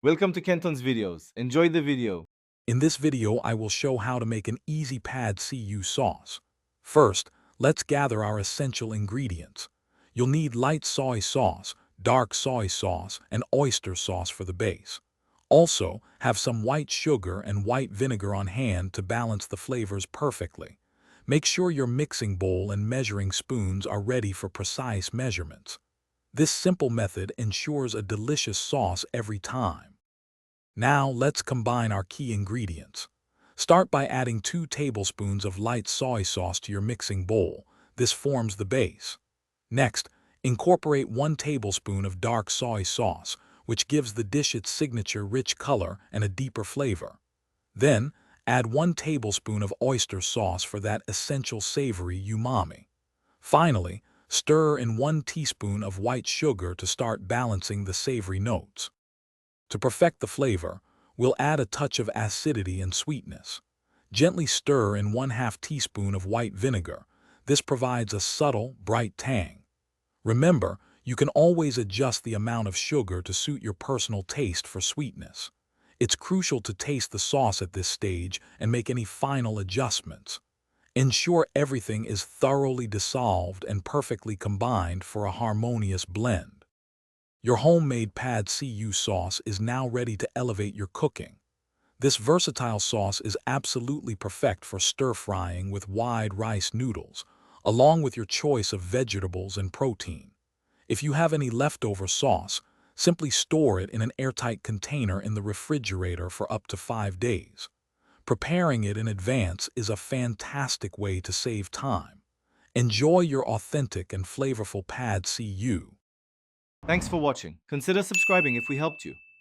Welcome to Kenton's videos. Enjoy the video. In this video, I will show how to make an easy pad see-ew sauce. First, let's gather our essential ingredients. You'll need light soy sauce, dark soy sauce, and oyster sauce for the base. Also, have some white sugar and white vinegar on hand to balance the flavors perfectly. Make sure your mixing bowl and measuring spoons are ready for precise measurements. This simple method ensures a delicious sauce every time. Now let's combine our key ingredients. Start by adding 2 tablespoons of light soy sauce to your mixing bowl. This forms the base. Next, incorporate 1 tablespoon of dark soy sauce, which gives the dish its signature rich color and a deeper flavor. Then, add 1 tablespoon of oyster sauce for that essential savory umami. Finally, stir in 1 teaspoon of white sugar to start balancing the savory notes. To perfect the flavor, we'll add a touch of acidity and sweetness. Gently stir in 1/2 teaspoon of white vinegar. This provides a subtle, bright tang. Remember, you can always adjust the amount of sugar to suit your personal taste for sweetness. It's crucial to taste the sauce at this stage and make any final adjustments. Ensure everything is thoroughly dissolved and perfectly combined for a harmonious blend. Your homemade pad see-ew sauce is now ready to elevate your cooking. This versatile sauce is absolutely perfect for stir-frying with wide rice noodles, along with your choice of vegetables and protein. If you have any leftover sauce, simply store it in an airtight container in the refrigerator for up to 5 days. Preparing it in advance is a fantastic way to save time. Enjoy your authentic and flavorful pad see-ew. Thanks for watching. Consider subscribing if we helped you.